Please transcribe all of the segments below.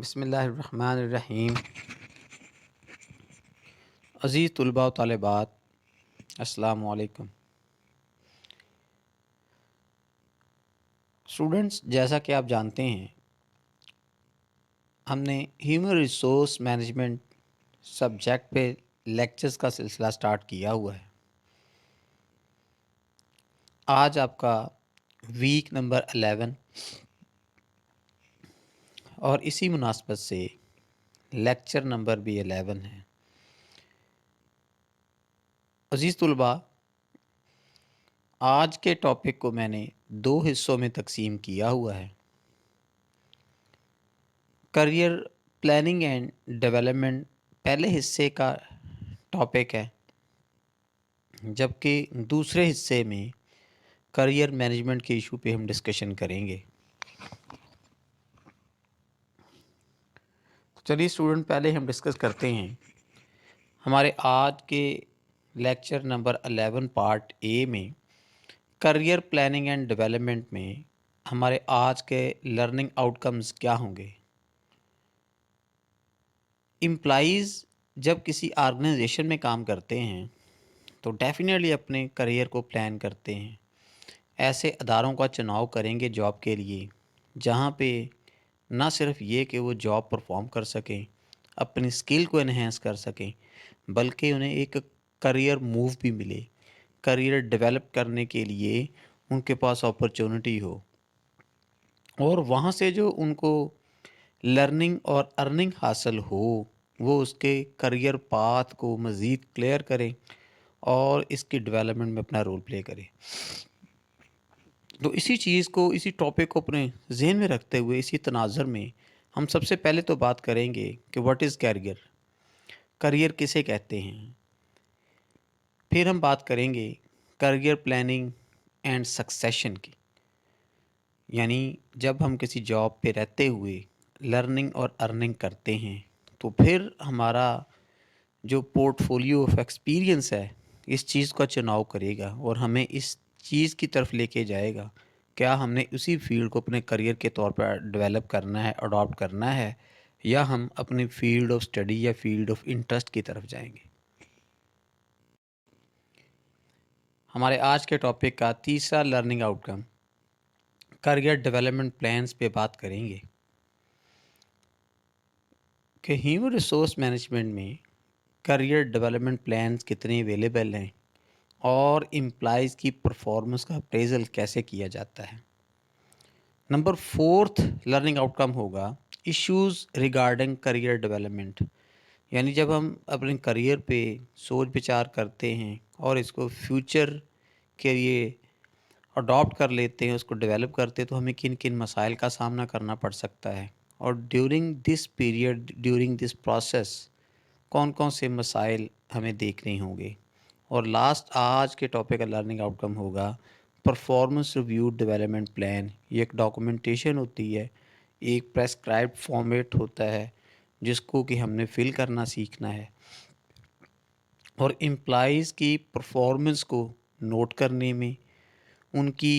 بسم اللہ الرحمن الرحیم۔ عزیز طلباء و طالبات، السلام علیکم۔ اسٹوڈنٹس، جیسا کہ آپ جانتے ہیں، ہم نے ہیومن ریسورس مینجمنٹ سبجیکٹ پہ لیکچرز کا سلسلہ سٹارٹ کیا ہوا ہے۔ آج آپ کا ویک نمبر 11 اور اسی مناسبت سے لیکچر نمبر بھی 11 ہے۔ عزیز طلباء، آج کے ٹاپک کو میں نے 2 حصوں میں تقسیم کیا ہوا ہے۔ کریئر پلاننگ اینڈ ڈیولپمنٹ پہلے حصے کا ٹاپک ہے، جبکہ دوسرے حصے میں کریئر مینجمنٹ کے ایشو پہ ہم ڈسکشن کریں گے۔ چلیے اسٹوڈنٹ، پہلے ہم ڈسکس کرتے ہیں ہمارے آج کے لیکچر نمبر 11 پارٹ اے میں کریئر پلاننگ اینڈ ڈیولپمنٹ میں ہمارے آج کے لرننگ آؤٹ کمز کیا ہوں گے۔ امپلائیز جب کسی آرگنائزیشن میں کام کرتے ہیں تو ڈیفینیٹلی اپنے کریئر کو پلان کرتے ہیں۔ ایسے اداروں کا چناؤ کریں گے جاب کے لیے جہاں پہ نہ صرف یہ کہ وہ جاب پرفارم کر سکیں، اپنی سکل کو انہینس کر سکیں، بلکہ انہیں ایک کریئر موو بھی ملے، کریئر ڈیولپ کرنے کے لیے ان کے پاس اپرچونٹی ہو، اور وہاں سے جو ان کو لرننگ اور ارننگ حاصل ہو وہ اس کے کریئر پاتھ کو مزید کلیئر کریں اور اس کی ڈیولپمنٹ میں اپنا رول پلے کریں۔ تو اسی چیز کو، اسی ٹاپک کو اپنے ذہن میں رکھتے ہوئے، اسی تناظر میں ہم سب سے پہلے تو بات کریں گے کہ واٹ از کیریئر، کریئر کسے کہتے ہیں۔ پھر ہم بات کریں گے کریئر پلاننگ اینڈ سکسیشن کی، یعنی جب ہم کسی جاب پہ رہتے ہوئے لرننگ اور ارننگ کرتے ہیں تو پھر ہمارا جو پورٹ فولیو آف ایکسپیرینس ہے اس چیز کا چناؤ کرے گا اور ہمیں اس چیز کی طرف لے کے جائے گا، کیا ہم نے اسی فیلڈ کو اپنے کریئر کے طور پر ڈیولپ کرنا ہے، اڈاپٹ کرنا ہے، یا ہم اپنی فیلڈ آف اسٹڈی یا فیلڈ آف انٹرسٹ کی طرف جائیں گے۔ ہمارے آج کے ٹاپک کا تیسرا لرننگ آؤٹ کم کریئر ڈیولپمنٹ پلانس پہ بات کریں گے کہ ہیومن ریسورس مینجمنٹ میں کریئر ڈیولپمنٹ پلانس کتنے اویلیبل ہیں اور امپلائیز کی پرفارمنس کا اپریزل کیسے کیا جاتا ہے۔ نمبر 4 لرننگ آؤٹ کم ہوگا ایشوز ریگارڈنگ کریئر ڈیولپمنٹ، یعنی جب ہم اپنے کریئر پہ سوچ بچار کرتے ہیں اور اس کو فیوچر کے لیے اڈاپٹ کر لیتے ہیں، اس کو ڈیولپ کرتے ہیں، تو ہمیں کن کن مسائل کا سامنا کرنا پڑ سکتا ہے، اور during this period, during this process کون کون سے مسائل ہمیں دیکھنے ہوں گے۔ اور لاسٹ آج کے ٹاپک کا لرننگ آؤٹ کم ہوگا پرفارمنس ریویو ڈیولپمنٹ پلان۔ یہ ایک ڈاکومنٹیشن ہوتی ہے، ایک پریسکرائبڈ فارمیٹ ہوتا ہے جس کو کہ ہم نے فل کرنا سیکھنا ہے، اور امپلائیز کی پرفارمنس کو نوٹ کرنے میں، ان کی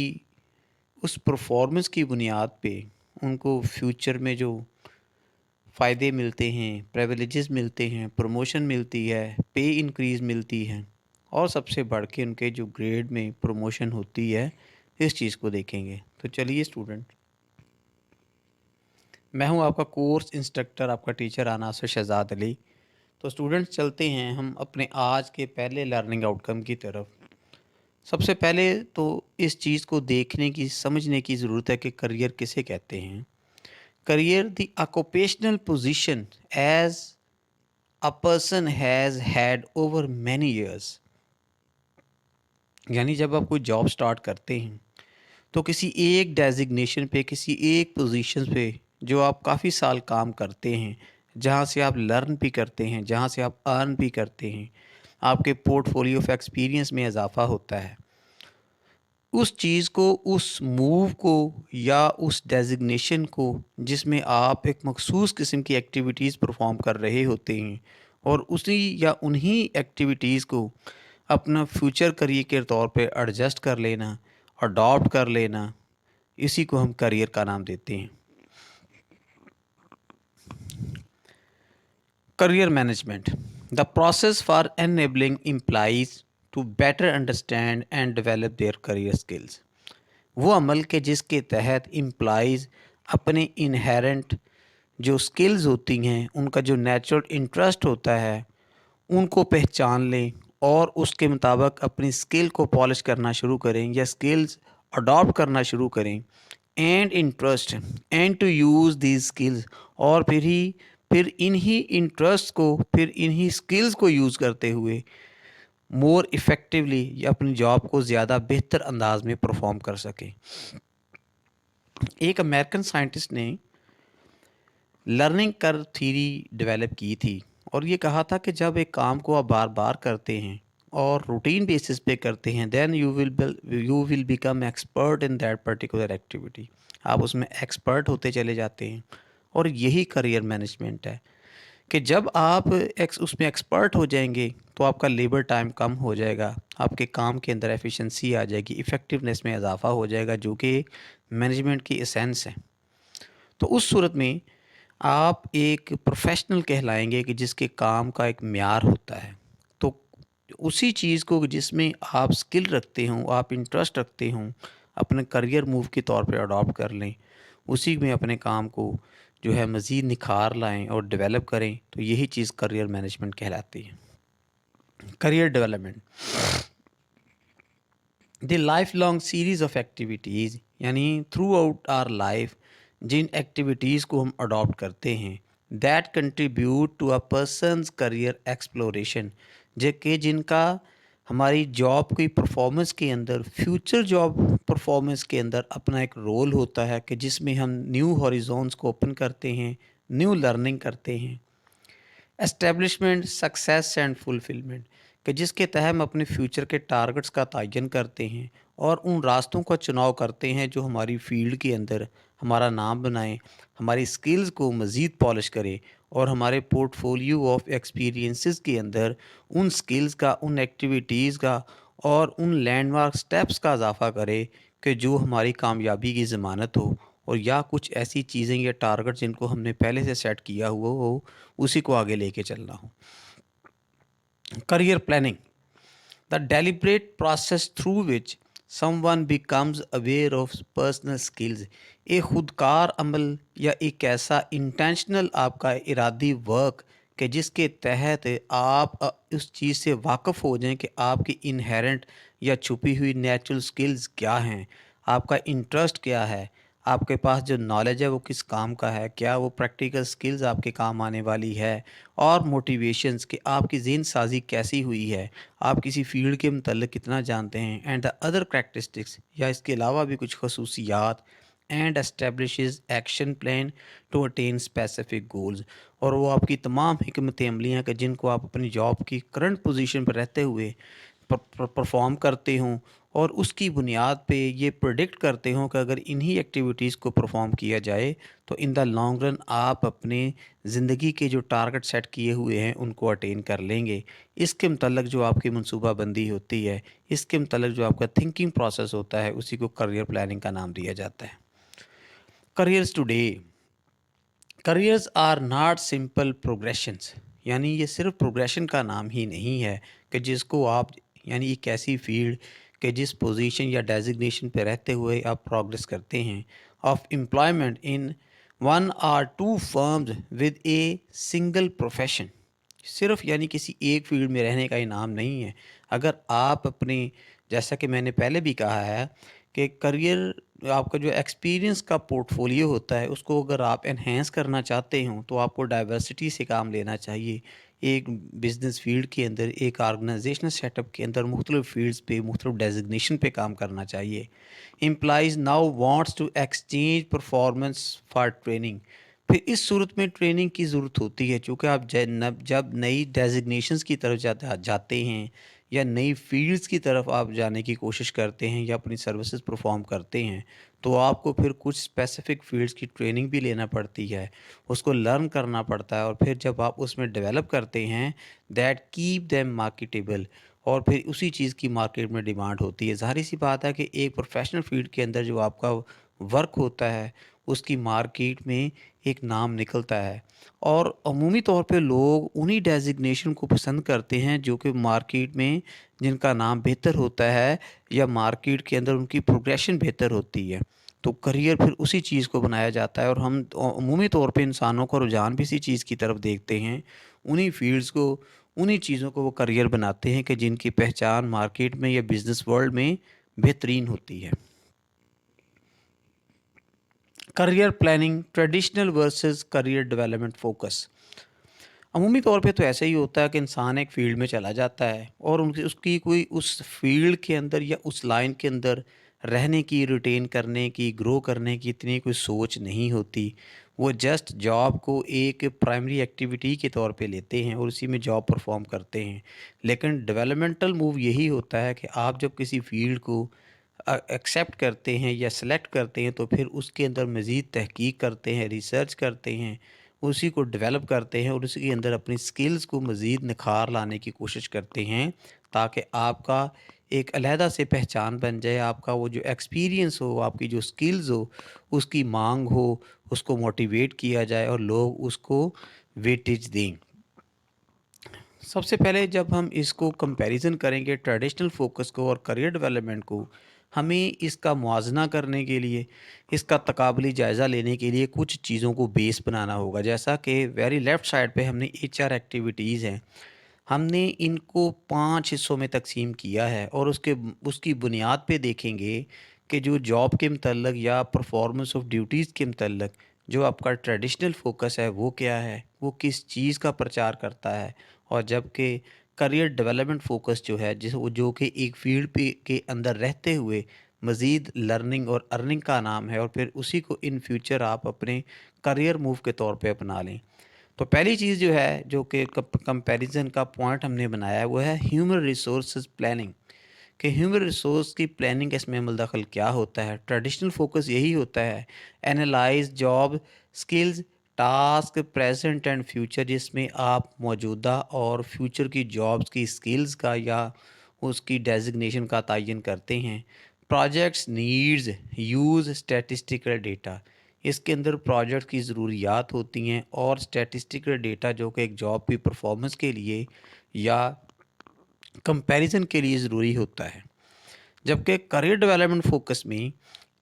اس پرفارمنس کی بنیاد پہ ان کو فیوچر میں جو فائدے ملتے ہیں، پریویلیجز ملتے ہیں، پروموشن ملتی ہے، پے انکریز ملتی ہے، اور سب سے بڑھ کے ان کے جو گریڈ میں پروموشن ہوتی ہے، اس چیز کو دیکھیں گے۔ تو چلیے اسٹوڈنٹ، میں ہوں آپ کا کورس انسٹرکٹر، آپ کا ٹیچر عناصر شہزاد علی۔ تو اسٹوڈنٹ چلتے ہیں ہم اپنے آج کے پہلے لرننگ آؤٹ کم کی طرف۔ سب سے پہلے تو اس چیز کو دیکھنے کی، سمجھنے کی ضرورت ہے کہ کریئر کسے کہتے ہیں۔ Career the occupational position as a person has had over many years, یعنی جب آپ کوئی جاب سٹارٹ کرتے ہیں تو کسی ایک ڈیزگنیشن پہ، کسی ایک پوزیشن پہ جو آپ کافی سال کام کرتے ہیں، جہاں سے آپ لرن بھی کرتے ہیں، جہاں سے آپ ارن بھی کرتے ہیں، آپ کے پورٹ فولیو آف ایکسپیرینس میں اضافہ ہوتا ہے، اس چیز کو، اس موو کو یا اس ڈیزگنیشن کو جس میں آپ ایک مخصوص قسم کی ایکٹیویٹیز پرفارم کر رہے ہوتے ہیں، اور اسی یا انہی ایکٹیویٹیز کو اپنا فیوچر کریئر کے طور پہ ایڈجسٹ کر لینا، اڈاپٹ کر لینا، اسی کو ہم کریئر کا نام دیتے ہیں۔ Career management, the process for enabling employees to better understand and develop their career skills. وہ عمل کے جس کے تحت امپلائیز اپنے انہیرنٹ جو سکلز ہوتی ہیں، ان کا جو نیچرل انٹرسٹ ہوتا ہے، ان کو پہچان لیں اور اس کے مطابق اپنی سکل کو پالش کرنا شروع کریں یا سکلز اڈاپٹ کرنا شروع کریں، and interest and to use these skills, اور پھر انہی انٹرسٹ کو، پھر انہی سکلز کو یوز کرتے ہوئے مور افیکٹولی یا اپنی جاب کو زیادہ بہتر انداز میں پرفارم کر سکیں۔ ایک امریکن سائنٹسٹ نے لرننگ کر تھیری ڈیولپ کی تھی اور یہ کہا تھا کہ جب ایک کام کو آپ بار بار کرتے ہیں اور روٹین بیسس پہ کرتے ہیں، then you will become expert in that particular activity, آپ اس میں ایکسپرٹ ہوتے چلے جاتے ہیں۔ اور یہی کریئر مینجمنٹ ہے کہ جب آپ اس میں ایکسپرٹ ہو جائیں گے تو آپ کا لیبر ٹائم کم ہو جائے گا، آپ کے کام کے اندر ایفیشنسی آ جائے گی، افیکٹونیس میں اضافہ ہو جائے گا، جو کہ مینجمنٹ کی اسینس ہے۔ تو اس صورت میں آپ ایک پروفیشنل کہلائیں گے کہ جس کے کام کا ایک معیار ہوتا ہے۔ تو اسی چیز کو جس میں آپ سکل رکھتے ہوں، آپ انٹرسٹ رکھتے ہوں، اپنے کریئر موو کے طور پہ اڈاپٹ کر لیں، اسی میں اپنے کام کو جو ہے مزید نکھار لائیں اور ڈیولپ کریں، تو یہی چیز کریئر مینجمنٹ کہلاتی ہے۔ Career development, the lifelong series of activities, یعنی تھرو آؤٹ آر لائف جن ایکٹیویٹیز کو ہم اڈاپٹ کرتے ہیں، that contribute to a person's career exploration, جن کا ہماری جاب کی پرفارمنس کے اندر، فیوچر جاب پرفارمنس کے اندر اپنا ایک رول ہوتا ہے کہ جس میں ہم نیو ہاریزونس کو اوپن کرتے ہیں، نیو لرننگ کرتے ہیں۔ اسٹیبلشمنٹ، سکسیس اینڈ فلفلمنٹ، کہ جس کے تحت ہم اپنے فیوچر کے ٹارگٹس کا تعین کرتے ہیں اور ان راستوں کا چناؤ کرتے ہیں جو ہماری فیلڈ کے اندر ہمارا نام بنائیں، ہماری سکلز کو مزید پالش کرے اور ہمارے پورٹ فولیو آف ایکسپیرینسز کے اندر ان سکلز کا، ان ایکٹیویٹیز کا اور ان لینڈ مارک سٹیپس کا اضافہ کرے کہ جو ہماری کامیابی کی ضمانت ہو، اور یا کچھ ایسی چیزیں یا ٹارگٹ جن کو ہم نے پہلے سے سیٹ کیا ہوا ہو، اسی کو آگے لے کے چلنا ہو۔ Career planning, the deliberate process through which someone becomes aware of personal skills، ایک خودکار عمل یا ایک ایسا انٹینشنل آپ کا ارادی ورک کہ جس کے تحت آپ اس چیز سے واقف ہو جائیں کہ آپ کی انہیرنٹ یا چھپی ہوئی نیچرل سکلز کیا ہیں، آپ کا انٹرسٹ کیا ہے، آپ کے پاس جو نالج ہے وہ کس کام کا ہے، کیا وہ پریکٹیکل سکلز آپ کے کام آنے والی ہے، اور موٹیویشنز کہ آپ کی ذہن سازی کیسی ہوئی ہے، آپ کسی فیلڈ کے متعلق کتنا جانتے ہیں، اینڈ ادر کریکٹرسٹکس، یا اس کے علاوہ بھی کچھ خصوصیات، and establishes action plan to attain specific goals, اور وہ آپ کی تمام حکمت عملیاں کہ جن کو آپ اپنی جاب کی کرنٹ پوزیشن پر رہتے ہوئے پرفارم کرتے ہوں، اور اس کی بنیاد پہ یہ پریڈکٹ کرتے ہوں کہ اگر انہی ایکٹیویٹیز کو پرفارم کیا جائے تو ان دا لانگ رن آپ اپنے زندگی کے جو ٹارگٹ سیٹ کیے ہوئے ہیں ان کو اٹین کر لیں گے۔ اس کے متعلق جو آپ کی منصوبہ بندی ہوتی ہے، اس کے متعلق جو آپ کا تھنکنگ پروسیس ہوتا ہے، اسی کو کریئر پلاننگ کا نام دیا جاتا ہے۔ Careers today, careers are not simple progressions, یعنی یہ صرف پروگریشن کا نام ہی نہیں ہے کہ جس کو آپ، یعنی ایک ایسی فیلڈ کہ جس پوزیشن یا ڈیزگنیشن پہ رہتے ہوئے آپ پروگریس کرتے ہیں، of employment in one or two firms with a single profession, صرف یعنی کسی ایک فیلڈ میں رہنے کا ہی نام نہیں ہے۔ اگر آپ اپنے، جیسا کہ میں نے پہلے بھی کہا ہے کہ کریئر، آپ کا جو ایکسپیرینس کا پورٹ فولیو ہوتا ہے اس کو اگر آپ انہینس کرنا چاہتے ہوں تو آپ کو ڈائیورسٹی سے کام لینا چاہیے۔ ایک بزنس فیلڈ کے اندر، ایک آرگنائزیشنل سیٹ اپ کے اندر مختلف فیلڈز پہ، مختلف ڈیزگنیشن پہ کام کرنا چاہیے۔ Employees now wants to exchange performance for training, پھر اس صورت میں ٹریننگ کی ضرورت ہوتی ہے، چونکہ آپ جب نئی ڈیزگنیشنز کی طرف جاتے ہیں یا نئی فیلڈز کی طرف آپ جانے کی کوشش کرتے ہیں یا اپنی سروسز پرفارم کرتے ہیں، تو آپ کو پھر کچھ اسپیسیفک فیلڈز کی ٹریننگ بھی لینا پڑتی ہے، اس کو لرن کرنا پڑتا ہے، اور پھر جب آپ اس میں ڈیولپ کرتے ہیں، دیٹ کیپ دیم مارکیٹیبل، اور پھر اسی چیز کی مارکیٹ میں ڈیمانڈ ہوتی ہے۔ ظاہری سی بات ہے کہ ایک پروفیشنل فیلڈ کے اندر جو آپ کا ورک ہوتا ہے اس کی مارکیٹ میں ایک نام نکلتا ہے، اور عمومی طور پہ لوگ انہی ڈیزگنیشن کو پسند کرتے ہیں جو کہ مارکیٹ میں جن کا نام بہتر ہوتا ہے یا مارکیٹ کے اندر ان کی پروگریشن بہتر ہوتی ہے، تو کریئر پھر اسی چیز کو بنایا جاتا ہے، اور ہم عمومی طور پہ انسانوں کا رجحان بھی اسی چیز کی طرف دیکھتے ہیں، انہی فیلڈز کو، انہی چیزوں کو وہ کریئر بناتے ہیں کہ جن کی پہچان مارکیٹ میں یا بزنس ورلڈ میں بہترین ہوتی ہے۔ Career planning, traditional versus career development focus. عمومی طور پہ تو ایسا ہی ہوتا ہے کہ انسان ایک فیلڈ میں چلا جاتا ہے اور اس کی کوئی اس فیلڈ کے اندر یا اس لائن کے اندر رہنے کی، ریٹین کرنے کی، گرو کرنے کی اتنی کوئی سوچ نہیں ہوتی۔ وہ جسٹ جاب کو ایک پرائمری ایکٹیویٹی کے طور پہ لیتے ہیں اور اسی میں جاب پرفارم کرتے ہیں، لیکن ڈیولپمنٹل موو یہی ہوتا ہے کہ آپ جب کسی فیلڈ کو ایکسیپٹ کرتے ہیں یا سلیکٹ کرتے ہیں تو پھر اس کے اندر مزید تحقیق کرتے ہیں، ریسرچ کرتے ہیں، اسی کو ڈیولپ کرتے ہیں اور اسی کے اندر اپنی سکلز کو مزید نکھار لانے کی کوشش کرتے ہیں، تاکہ آپ کا ایک علیحدہ سے پہچان بن جائے، آپ کا وہ جو ایکسپیرینس ہو، آپ کی جو سکلز ہو، اس کی مانگ ہو، اس کو موٹیویٹ کیا جائے اور لوگ اس کو ویٹیج دیں۔ سب سے پہلے جب ہم اس کو کمپیریزن کریں گے ٹریڈیشنل فوکس کو اور کریئر ڈیولپمنٹ کو، ہمیں اس کا موازنہ کرنے کے لیے، اس کا تقابلی جائزہ لینے کے لیے کچھ چیزوں کو بیس بنانا ہوگا، جیسا کہ ویری لیفٹ سائڈ پہ ہم نے ایچ آر ایکٹیویٹیز ہیں، ہم نے ان کو 5 حصوں میں تقسیم کیا ہے، اور اس کی بنیاد پہ دیکھیں گے کہ جو جاب کے متعلق یا پرفارمنس آف ڈیوٹیز کے متعلق جو آپ کا ٹریڈیشنل فوکس ہے وہ کیا ہے، وہ کس چیز کا پرچار کرتا ہے، اور جب کہ کریئر ڈیولپمنٹ فوکس جو ہے جو کہ ایک فیلڈ پہ کے اندر رہتے ہوئے مزید لرننگ اور ارننگ کا نام ہے، اور پھر اسی کو ان فیوچر آپ اپنے کریئر موو کے طور پہ اپنا لیں۔ تو پہلی چیز جو ہے جو کہ کمپیریزن کا پوائنٹ ہم نے بنایا ہے وہ ہے ہیومن ریسورسز پلاننگ، کہ ہیومن ریسورس کی پلاننگ اس میں عمل دخل کیا ہوتا ہے۔ ٹریڈیشنل فوکس یہی ہوتا ہے، analyse job skills, task present and future, جس میں آپ موجودہ اور فیوچر کی جابس کی سکلز کا یا اس کی ڈیزگنیشن کا تعین کرتے ہیں۔ Projects needs use statistical data, اس کے اندر پروجیکٹ کی ضروریات ہوتی ہیں اور اسٹیٹسٹیکل ڈیٹا جو کہ ایک جاب کی پرفارمنس کے لیے یا کمپیریزن کے لیے ضروری ہوتا ہے۔ جبکہ کریئر ڈیولپمنٹ فوکس میں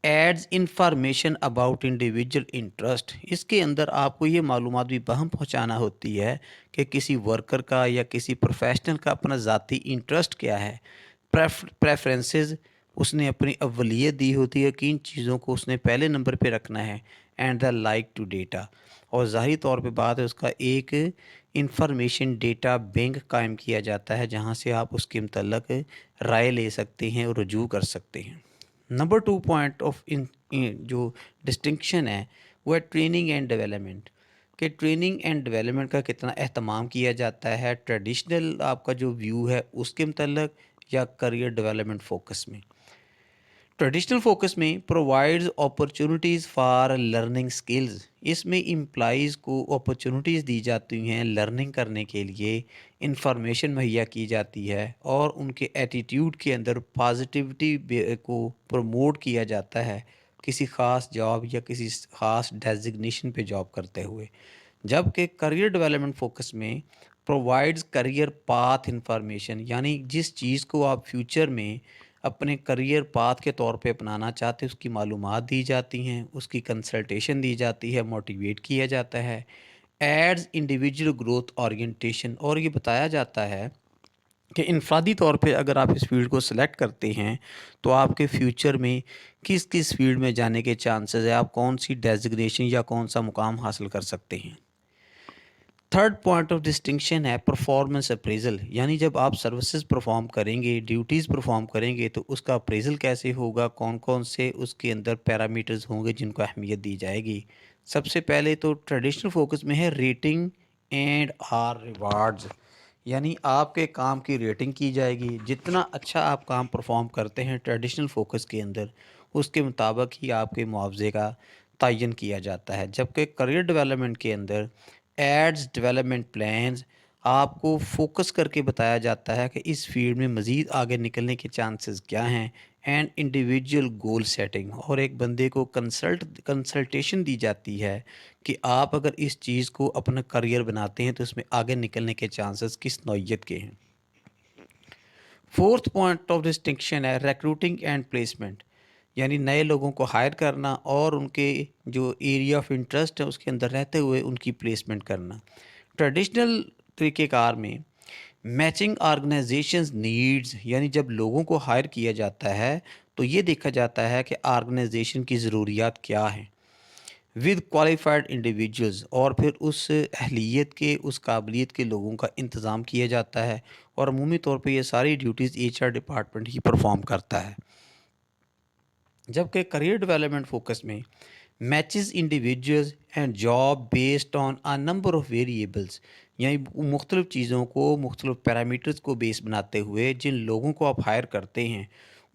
adds information about individual interest, اس کے اندر آپ کو یہ معلومات بھی بہم پہنچانا ہوتی ہے کہ کسی ورکر کا یا کسی پروفیشنل کا اپنا ذاتی انٹرسٹ کیا ہے، پریفرنسز اس نے اپنی اولیت دی ہوتی ہے، کن چیزوں کو اس نے پہلے نمبر پہ رکھنا ہے، and the like to data, اور ظاہری طور پہ بات ہے اس کا ایک انفارمیشن ڈیٹا بینک قائم کیا جاتا ہے جہاں سے آپ اس کے متعلق رائے لے سکتے ہیں اور رجوع کر سکتے ہیں۔ نمبر 2 پوائنٹ آف جو ڈسٹنکشن ہے وہ ہے ٹریننگ اینڈ ڈیولپمنٹ، کہ ٹریننگ اینڈ ڈیولپمنٹ کا کتنا اہتمام کیا جاتا ہے ٹریڈیشنل آپ کا جو ویو ہے اس کے متعلق یا کریئر ڈیولپمنٹ فوکس میں۔ ٹریڈیشنل فوکس میں provides opportunities for learning skills, اس میں امپلائیز کو اپرچونیٹیز دی جاتی ہیں لرننگ کرنے کے لیے، انفارمیشن مہیا کی جاتی ہے اور ان کے ایٹیٹیوڈ کے اندر پازیٹیوٹی کو پروموٹ کیا جاتا ہے کسی خاص جاب یا کسی خاص ڈیزگنیشن پہ جاب کرتے ہوئے۔ جبکہ کریئر ڈیولپمنٹ فوکس میں پرووائڈز کریئر پاتھ انفارمیشن، یعنی جس چیز کو آپ فیوچر میں اپنے کریئر پاتھ کے طور پہ اپنانا چاہتے اس کی معلومات دی جاتی ہیں، اس کی کنسلٹیشن دی جاتی ہے، موٹیویٹ کیا جاتا ہے۔ ایڈز انڈیویجول گروتھ اورینٹیشن، اور یہ بتایا جاتا ہے کہ انفرادی طور پہ اگر آپ اس فیلڈ کو سلیکٹ کرتے ہیں تو آپ کے فیوچر میں کس کس فیلڈ میں جانے کے چانسز ہے، آپ کون سی ڈیزگنیشن یا کون سا مقام حاصل کر سکتے ہیں۔ تھرڈ پوائنٹ آف ڈسٹنکشن ہے پرفارمنس اپریزل، یعنی جب آپ سروسز پرفارم کریں گے، ڈیوٹیز پرفارم کریں گے تو اس کا اپریزل کیسے ہوگا، کون کون سے اس کے اندر پیرامیٹرز ہوں گے جن کو اہمیت دی جائے گی۔ سب سے پہلے تو ٹریڈیشنل فوکس میں ہے ریٹنگ اینڈ آر ریوارڈز، یعنی آپ کے کام کی ریٹنگ کی جائے گی، جتنا اچھا آپ کام پرفارم کرتے ہیں ٹریڈیشنل فوکس کے اندر اس کے مطابق ہی آپ کے معاوضے کا تعین کیا جاتا ہے۔ جبکہ کریئر ڈیولپمنٹ کے اندر ایڈز ڈیولپمنٹ پلانز آپ کو فوکس کر کے بتایا جاتا ہے کہ اس فیلڈ میں مزید آگے نکلنے کے چانسز کیا ہیں، اینڈ انڈیویجول گول سیٹنگ، اور ایک بندے کو کنسلٹیشن دی جاتی ہے کہ آپ اگر اس چیز کو اپنا کریئر بناتے ہیں تو اس میں آگے نکلنے کے چانسز کس نوعیت کے ہیں۔ فورتھ پوائنٹ آف ڈسٹنکشن ہے ریکروٹنگ اینڈ پلیسمنٹ، یعنی نئے لوگوں کو ہائر کرنا اور ان کے جو ایریا آف انٹرسٹ ہے اس کے اندر رہتے ہوئے ان کی پلیسمنٹ کرنا۔ ٹریڈیشنل طریقہ کار میں میچنگ آرگنائزیشنز نیڈز، یعنی جب لوگوں کو ہائر کیا جاتا ہے تو یہ دیکھا جاتا ہے کہ آرگنائزیشن کی ضروریات کیا ہیں ود کوالیفائڈ انڈیویجولز، اور پھر اس اہلیت کے اس قابلیت کے لوگوں کا انتظام کیا جاتا ہے، اور عمومی طور پہ یہ ساری ڈیوٹیز ایچ آر ڈپارٹمنٹ ہی پرفارم کرتا ہے۔ جبکہ کریئر ڈیولپمنٹ فوکس میں matches individuals and job based on a number of variables, یعنی مختلف چیزوں کو، مختلف پیرامیٹرز کو بیس بناتے ہوئے جن لوگوں کو آپ ہائر کرتے ہیں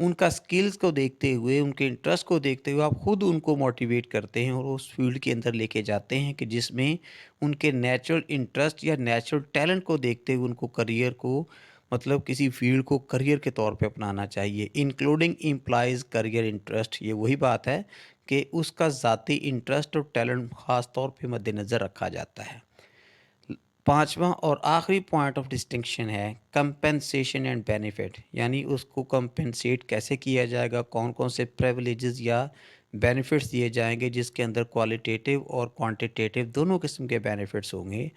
ان کا سکلز کو دیکھتے ہوئے، ان کے انٹرسٹ کو دیکھتے ہوئے آپ خود ان کو موٹیویٹ کرتے ہیں اور اس فیلڈ کے اندر لے کے جاتے ہیں کہ جس میں ان کے نیچرل انٹرسٹ یا نیچرل ٹیلنٹ کو دیکھتے ہوئے ان کو کریئر کو، مطلب کسی فیلڈ کو کریئر کے طور پہ اپنانا چاہیے۔ انکلوڈنگ امپلائز کریئر انٹرسٹ، یہ وہی بات ہے کہ اس کا ذاتی انٹرسٹ اور ٹیلنٹ خاص طور پہ مد نظر رکھا جاتا ہے۔ پانچواں اور آخری پوائنٹ آف ڈسٹنکشن ہے کمپنسیشن اینڈ بینیفٹ، یعنی اس کو کمپنسیٹ کیسے کیا جائے گا، کون کون سے پریولیجز یا بینیفٹس دیے جائیں گے جس کے اندر کوالٹیٹیو اور کوانٹیٹیو دونوں قسم کے بینیفٹس ہوں گے۔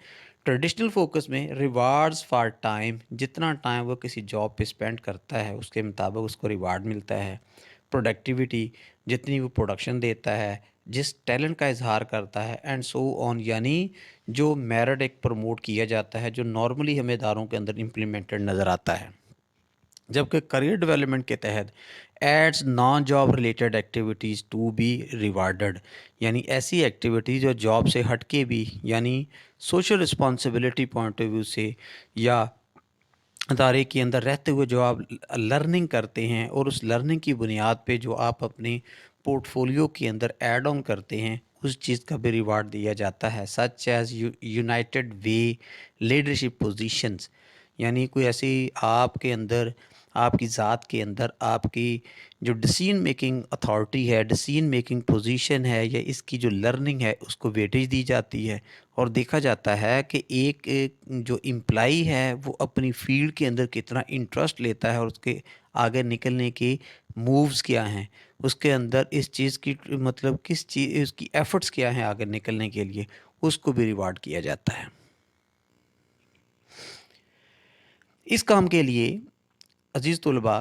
ٹریڈیشنل فوکس میں ریوارڈز فار ٹائم، جتنا ٹائم وہ کسی جاب پہ اسپینڈ کرتا ہے اس کے مطابق اس کو ریوارڈ ملتا ہے۔ پروڈکٹیوٹی، جتنی وہ پروڈکشن دیتا ہے، جس ٹیلنٹ کا اظہار کرتا ہے، اینڈ سو آن، یعنی جو میرٹ ایک پروموٹ کیا جاتا ہے جو نارملی ہمیں اداروں کے اندر امپلیمنٹڈ نظر آتا ہے۔ جبکہ کریئر ڈیولپمنٹ کے تحت adds non job related activities to be rewarded, یعنی ایسی ایکٹیویٹیز جو جاب سے ہٹ کے بھی، یعنی social responsibility point of view سے یا ادارے کے اندر رہتے ہوئے جو آپ لرننگ کرتے ہیں اور اس لرننگ کی بنیاد پہ جو آپ اپنے پورٹ فولیو کے اندر ایڈ آن کرتے ہیں اس چیز کا بھی ریوارڈ دیا جاتا ہے، سچ ایز یونائٹڈ وے لیڈرشپ پوزیشنز، یعنی کوئی ایسی آپ کے اندر، آپ کی ذات کے اندر آپ کی جو ڈسیزن میکنگ اتھارٹی ہے، ڈسیزن میکنگ پوزیشن ہے، یا اس کی جو لرننگ ہے اس کو ویٹیج دی جاتی ہے، اور دیکھا جاتا ہے کہ ایک جو امپلائی ہے وہ اپنی فیلڈ کے اندر کتنا انٹرسٹ لیتا ہے اور اس کے آگے نکلنے کے مووز کیا ہیں، اس کے اندر اس چیز کی مطلب کس چیز، اس کی ایفرٹس کیا ہیں آگے نکلنے کے لیے، اس کو بھی ریوارڈ کیا جاتا ہے۔ اس کام کے لیے عزیز طلباء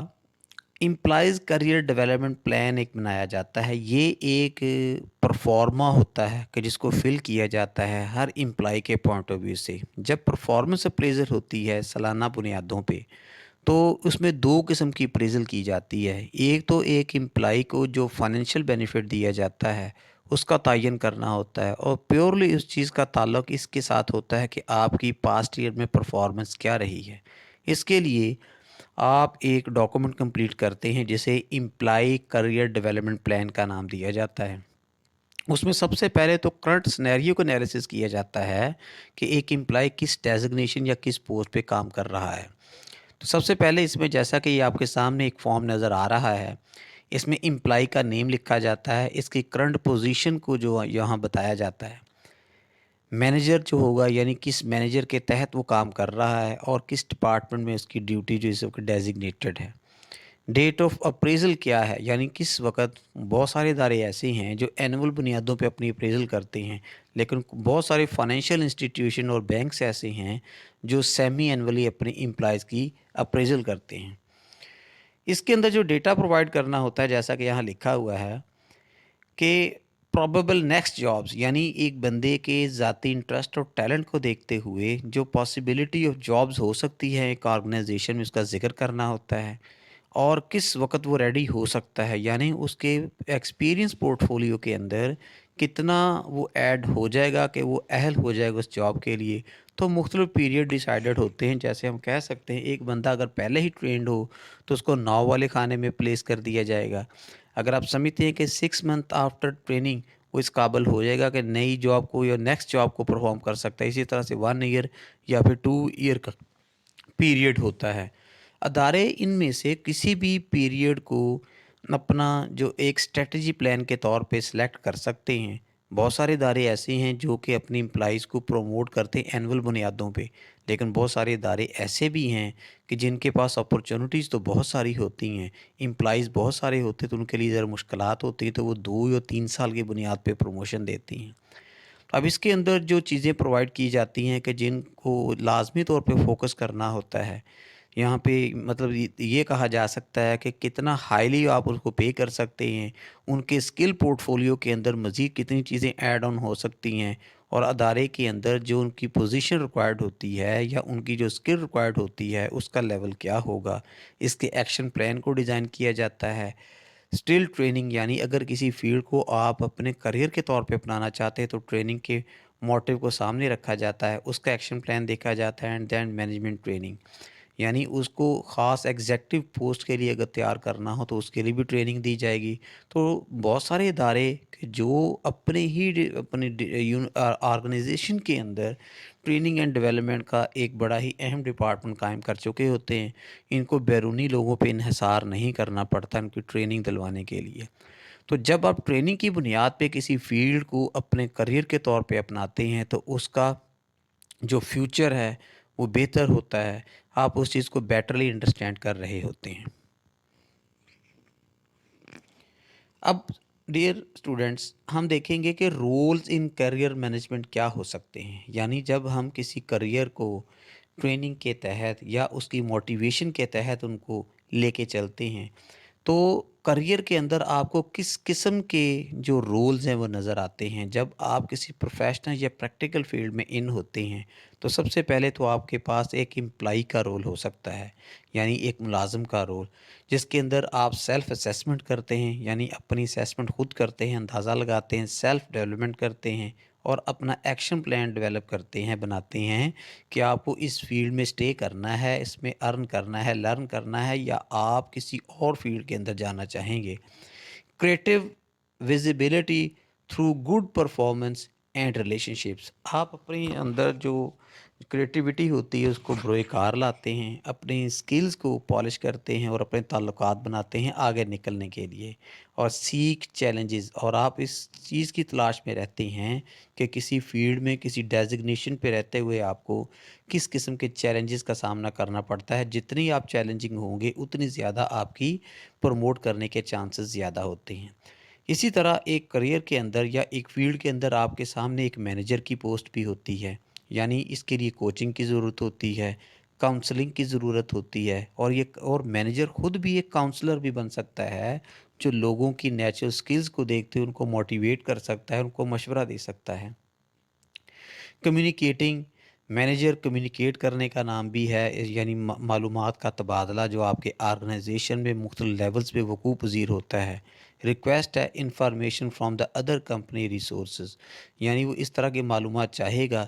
امپلائیز کریئر ڈیولپمنٹ پلان ایک بنایا جاتا ہے۔ یہ ایک پرفارما ہوتا ہے کہ جس کو فل کیا جاتا ہے ہر امپلائی کے پوائنٹ آف ویو سے۔ جب پرفارمنس اپریزل ہوتی ہے سالانہ بنیادوں پہ تو اس میں دو قسم کی اپریزل کی جاتی ہے۔ ایک تو ایک امپلائی کو جو فائنینشیل بینیفٹ دیا جاتا ہے اس کا تعین کرنا ہوتا ہے، اور پیورلی اس چیز کا تعلق اس کے ساتھ ہوتا ہے کہ آپ کی پاسٹ ایئر میں پرفارمنس کیا رہی ہے۔ اس کے لیے آپ ایک ڈاکومنٹ کمپلیٹ کرتے ہیں جسے امپلائی کریئر ڈیولپمنٹ پلان کا نام دیا جاتا ہے۔ اس میں سب سے پہلے تو کرنٹ سنیریو کو انالیسس کیا جاتا ہے کہ ایک امپلائی کس ڈیزگنیشن یا کس پوسٹ پہ کام کر رہا ہے۔ تو سب سے پہلے اس میں جیسا کہ یہ آپ کے سامنے ایک فارم نظر آ رہا ہے، اس میں امپلائی کا نیم لکھا جاتا ہے، اس کی کرنٹ پوزیشن کو جو یہاں بتایا جاتا ہے، مینیجر جو ہوگا یعنی کس مینیجر کے تحت وہ کام کر رہا ہے اور کس ڈپارٹمنٹ میں اس کی ڈیوٹی جو اس وقت ڈیزگنیٹڈ ہے، ڈیٹ آف اپریزل کیا ہے، یعنی کس وقت، بہت سارے ادارے ایسے ہیں جو اینول بنیادوں پہ اپنی اپریزل کرتے ہیں، لیکن بہت سارے فائنینشیل انسٹیٹیوشن اور بینکس ایسے ہیں جو سیمی اینولی اپنی امپلائیز کی اپریزل کرتے ہیں۔ اس کے اندر جو ڈیٹا پرووائڈ کرنا ہوتا ہے جیسا کہ یہاں لکھا ہوا ہے کہ پرابیبل نیکسٹ جابز، یعنی ایک بندے کے ذاتی انٹرسٹ اور ٹیلنٹ کو دیکھتے ہوئے جو پاسبلٹی آف جابز ہو سکتی ہے ایک آرگنائزیشن میں، اس کا ذکر کرنا ہوتا ہے، اور کس وقت وہ ریڈی ہو سکتا ہے، یعنی اس کے ایکسپیرینس پورٹ فولیو کے اندر کتنا وہ ایڈ ہو جائے گا کہ وہ اہل ہو جائے گا اس جاب کے لیے۔ تو مختلف پیریڈ ڈیسائیڈڈ ہوتے ہیں، جیسے ہم کہہ سکتے ہیں ایک بندہ اگر پہلے ہی ٹرینڈ ہو تو اس کو 9 والے کھانے میں پلیس کر دیا جائے گا۔ اگر آپ سمجھتے ہیں کہ 6 منتھ آفٹر ٹریننگ وہ اس قابل ہو جائے گا کہ نئی جاب کو یا نیکسٹ جاب کو پرفارم کر سکتا ہے، اسی طرح سے 1 ایئر یا پھر 2 ایئر کا پیریڈ ہوتا ہے۔ ادارے ان میں سے کسی بھی پیریڈ کو اپنا جو ایک اسٹریٹجی پلان کے طور پہ سلیکٹ کر سکتے ہیں۔ بہت سارے ادارے ایسے ہیں جو کہ اپنی امپلائیز کو پروموٹ کرتے ہیں اینول بنیادوں پہ، لیکن بہت سارے ادارے ایسے بھی ہیں کہ جن کے پاس اپرچونیٹیز تو بہت ساری ہوتی ہیں، امپلائیز بہت سارے ہوتے ہیں، تو ان کے لیے ذرا مشکلات ہوتی ہیں، تو وہ 2 یا 3 سال کی بنیاد پہ پروموشن دیتی ہیں۔ اب اس کے اندر جو چیزیں پرووائڈ کی جاتی ہیں کہ جن کو لازمی طور پہ فوکس کرنا ہوتا ہے، یہاں پہ مطلب یہ کہا جا سکتا ہے کہ کتنا ہائیلی آپ اس کو پے کر سکتے ہیں، ان کے اسکل پورٹ فولیو کے اندر مزید کتنی چیزیں ایڈ آن ہو سکتی ہیں، اور ادارے کے اندر جو ان کی پوزیشن ریکوائرڈ ہوتی ہے یا ان کی جو اسکل ریکوائرڈ ہوتی ہے اس کا لیول کیا ہوگا، اس کے ایکشن پلان کو ڈیزائن کیا جاتا ہے۔ اسٹل ٹریننگ یعنی اگر کسی فیلڈ کو آپ اپنے کریئر کے طور پہ اپنانا چاہتے ہیں تو ٹریننگ کے موٹیو کو سامنے رکھا جاتا ہے، اس کا ایکشن پلان دیکھا جاتا ہے، اینڈ دین مینجمنٹ ٹریننگ یعنی اس کو خاص ایگزیکٹو پوسٹ کے لیے اگر تیار کرنا ہو تو اس کے لیے بھی ٹریننگ دی جائے گی۔ تو بہت سارے ادارے کہ جو اپنے ہی اپنے آرگنائزیشن کے اندر ٹریننگ اینڈ ڈیولپمنٹ کا ایک بڑا ہی اہم ڈپارٹمنٹ قائم کر چکے ہوتے ہیں، ان کو بیرونی لوگوں پہ انحصار نہیں کرنا پڑتا ان کی ٹریننگ دلوانے کے لیے۔ تو جب آپ ٹریننگ کی بنیاد پہ کسی فیلڈ کو اپنے کریئر کے طور پہ اپناتے ہیں تو اس کا جو فیوچر ہے وہ بہتر ہوتا ہے، آپ اس چیز کو بیٹرلی انڈرسٹینڈ کر رہے ہوتے ہیں۔ اب ڈیئر اسٹوڈنٹس، ہم دیکھیں گے کہ رولز ان کیریئر مینجمنٹ کیا ہو سکتے ہیں، یعنی جب ہم کسی کریئر کو ٹریننگ کے تحت یا اس کی موٹیویشن کے تحت ان کو لے کے چلتے ہیں، تو کریئر کے اندر آپ کو کس قسم کے جو رولز ہیں وہ نظر آتے ہیں۔ جب آپ کسی پروفیشنل یا پریکٹیکل فیلڈ میں ان ہوتے ہیں تو سب سے پہلے تو آپ کے پاس ایک امپلائی کا رول ہو سکتا ہے، یعنی ایک ملازم کا رول، جس کے اندر آپ سیلف اسیسمنٹ کرتے ہیں، یعنی اپنی اسیسمنٹ خود کرتے ہیں، اندازہ لگاتے ہیں، سیلف ڈیولپمنٹ کرتے ہیں اور اپنا ایکشن پلان ڈیولپ کرتے ہیں، بناتے ہیں کہ آپ کو اس فیلڈ میں اسٹے کرنا ہے، اس میں ارن کرنا ہے، لرن کرنا ہے، یا آپ کسی اور فیلڈ کے اندر جانا چاہیں گے۔ Creative visibility through good performance and relation ships, آپ اپنے اندر جو کریٹیوٹی ہوتی ہے اس کو بروئے کار لاتے ہیں، اپنے اسکلز کو پالش کرتے ہیں اور اپنے تعلقات بناتے ہیں آگے نکلنے کے لیے، اور سیک چیلنجز، اور آپ اس چیز کی تلاش میں رہتے ہیں کہ کسی فیلڈ میں کسی ڈیزگنیشن پہ رہتے ہوئے آپ کو کس قسم کے چیلنجز کا سامنا کرنا پڑتا ہے۔ جتنی آپ چیلنجنگ ہوں گے اتنی زیادہ آپ کی پروموٹ کرنے کے چانسز زیادہ ہوتے ہیں۔ اسی طرح ایک کریئر کے اندر یا ایک فیلڈ کے اندر آپ کے سامنے ایک مینیجر کی پوسٹ بھی ہوتی ہے، یعنی اس کے لیے کوچنگ کی ضرورت ہوتی ہے، کاؤنسلنگ کی ضرورت ہوتی ہے، اور مینیجر خود بھی ایک کاؤنسلر بھی بن سکتا ہے جو لوگوں کی نیچرل سکلز کو دیکھتے ہوئے ان کو موٹیویٹ کر سکتا ہے، ان کو مشورہ دے سکتا ہے۔ کمیونیکیٹنگ، مینیجر کمیونیکیٹ کرنے کا نام بھی ہے، یعنی معلومات کا تبادلہ جو آپ کے آرگنائزیشن میں مختلف لیولز پہ وقوع پذیر ہوتا ہے۔ ریکویسٹ ہے information from the other company resources, یعنی وہ اس طرح کی معلومات چاہے گا۔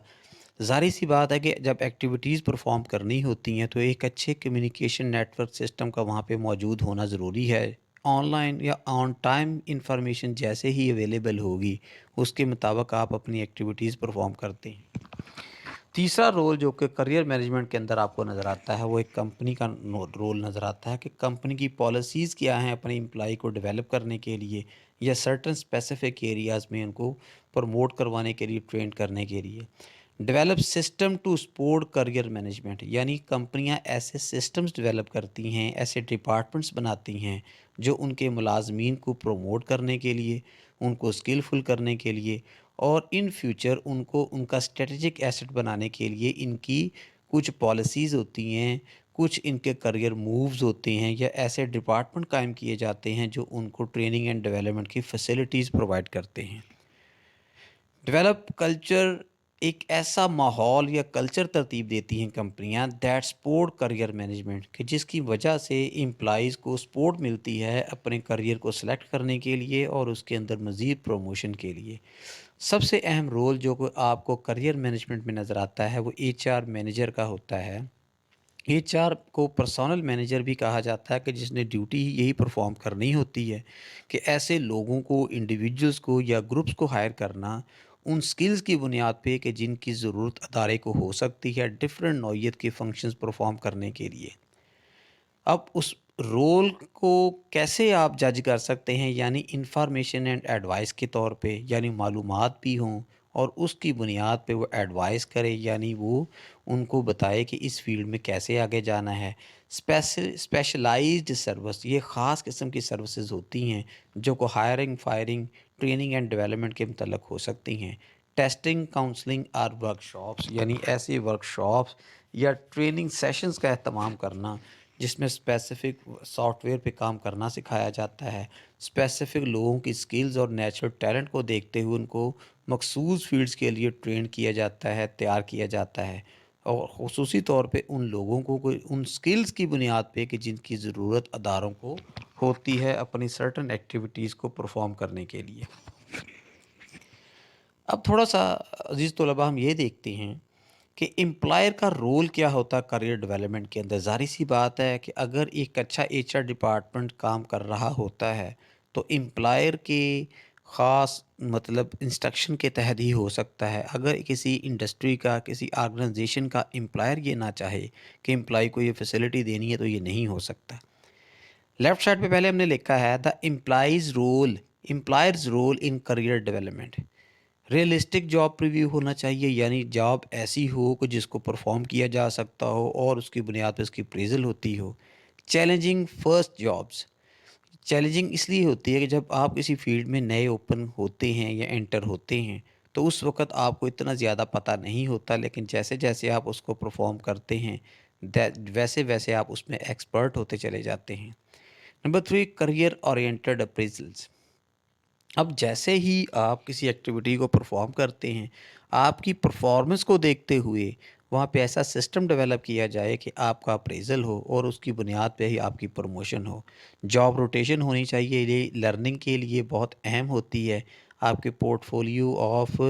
ظاہر سی بات ہے کہ جب ایکٹیویٹیز پرفارم کرنی ہوتی ہیں تو ایک اچھے کمیونیکیشن نیٹ ورک سسٹم کا وہاں پہ موجود ہونا ضروری ہے۔ آن لائن یا آن ٹائم انفارمیشن جیسے ہی اویلیبل ہوگی اس کے مطابق آپ اپنی ایکٹیویٹیز پرفارم کرتے ہیں۔ تیسرا رول جو کہ کریئر مینجمنٹ کے اندر آپ کو نظر آتا ہے وہ ایک کمپنی کا رول نظر آتا ہے کہ کمپنی کی پالیسیز کیا ہیں اپنے امپلائی کو ڈیولپ کرنے کے لیے یا سرٹن اسپیسیفک ایریاز میں ان کو پروموٹ کروانے کے لیے، ٹرین کرنے کے لیے۔ Develop system to support career management, یعنی کمپنیاں ایسے سسٹمز ڈیولپ کرتی ہیں، ایسے ڈپارٹمنٹس بناتی ہیں جو ان کے ملازمین کو پروموٹ کرنے کے لیے، ان کو اسکلفل کرنے کے لیے، اور ان فیوچر ان کو ان کا اسٹریٹجک ایسٹ بنانے کے لیے ان کی کچھ پالیسیز ہوتی ہیں، کچھ ان کے کریئر مووز ہوتے ہیں، یا ایسے ڈپارٹمنٹ قائم کیے جاتے ہیں جو ان کو ٹریننگ اینڈ ڈیولپمنٹ کی فیسلٹیز پرووائڈ کرتے ہیں۔ ڈیولپ کلچر، ایک ایسا ماحول یا کلچر ترتیب دیتی ہیں کمپنیاں دیٹ سپورٹ کریئر مینجمنٹ، کہ جس کی وجہ سے امپلائیز کو سپورٹ ملتی ہے اپنے کریئر کو سلیکٹ کرنے کے لیے اور اس کے اندر مزید پروموشن کے لیے۔ سب سے اہم رول جو کہ آپ کو کریئر مینجمنٹ میں نظر آتا ہے وہ ایچ آر مینیجر کا ہوتا ہے۔ ایچ آر کو پرسونل مینیجر بھی کہا جاتا ہے، کہ جس نے ڈیوٹی یہی پرفارم کرنی ہوتی ہے کہ ایسے لوگوں کو، انڈیویجولز کو یا گروپس کو ہائر کرنا ان سکلز کی بنیاد پہ کہ جن کی ضرورت ادارے کو ہو سکتی ہے ڈفرینٹ نوعیت کے فنکشنز پرفارم کرنے کے لیے۔ اب اس رول کو کیسے آپ جج کر سکتے ہیں؟ یعنی انفارمیشن اینڈ ایڈوائس کے طور پہ، یعنی معلومات بھی ہوں اور اس کی بنیاد پہ وہ ایڈوائس کرے، یعنی وہ ان کو بتائے کہ اس فیلڈ میں کیسے آگے جانا ہے۔ اسپیشلائزڈ سروس، یہ خاص قسم کی سروسز ہوتی ہیں جو کو hiring, firing, training and development کے متعلق ہو سکتی ہیں۔ ٹیسٹنگ، کاؤنسلنگ اور ورکشاپس، یعنی ایسی ورکشاپس یا ٹریننگ سیشنز کا اہتمام کرنا جس میں اسپیسیفک سافٹ ویئر پہ کام کرنا سکھایا جاتا ہے، اسپیسیفک لوگوں کی سکلز اور نیچرل ٹیلنٹ کو دیکھتے ہوئے ان کو مخصوص فیلڈز کے لیے ٹرین کیا جاتا ہے، تیار کیا جاتا ہے، اور خصوصی طور پہ ان لوگوں کو کوئی ان سکلز کی بنیاد پہ کہ جن کی ضرورت اداروں کو ہوتی ہے اپنی سرٹن ایکٹیویٹیز کو پرفارم کرنے کے لیے۔ اب تھوڑا سا عزیز طلباء ہم یہ دیکھتے ہیں کہ امپلائر کا رول کیا ہوتا ہے کریئر ڈیولپمنٹ کے اندر۔ ظاہر سی بات ہے کہ اگر ایک اچھا ایچ آر ڈپارٹمنٹ کام کر رہا ہوتا ہے تو امپلائر کے خاص مطلب انسٹرکشن کے تحت ہی ہو سکتا ہے۔ اگر کسی انڈسٹری کا، کسی آرگنائزیشن کا امپلائر یہ نہ چاہے کہ امپلائی کو یہ فیسلٹی دینی ہے تو یہ نہیں ہو سکتا۔ لیفٹ سائڈ پہ پہلے ہم نے لکھا ہے the employers role in career development. Realistic job preview ہونا چاہیے، یعنی جاب ایسی ہو کہ جس کو پرفارم کیا جا سکتا ہو اور اس کی بنیاد پہ اس کی اپریزل ہوتی ہو۔ چیلنجنگ فرسٹ جابس، چیلنجنگ اس لیے ہوتی ہے کہ جب آپ کسی فیلڈ میں نئے اوپن ہوتے ہیں یا انٹر ہوتے ہیں تو اس وقت آپ کو اتنا زیادہ پتہ نہیں ہوتا، لیکن جیسے جیسے آپ اس کو پرفارم کرتے ہیں ویسے ویسے آپ اس میں ایکسپرٹ ہوتے چلے جاتے ہیں۔ Number 3، career oriented appraisals. اب جیسے ہی آپ کسی ایکٹیویٹی کو پرفارم کرتے ہیں، آپ کی پرفارمنس کو دیکھتے ہوئے وہاں پہ ایسا سسٹم ڈیولپ کیا جائے کہ آپ کا اپریزل ہو اور اس کی بنیاد پہ ہی آپ کی پروموشن ہو۔ جاب روٹیشن ہونی چاہیے، یہ لرننگ کے لیے بہت اہم ہوتی ہے۔ آپ کے پورٹ فولیو آف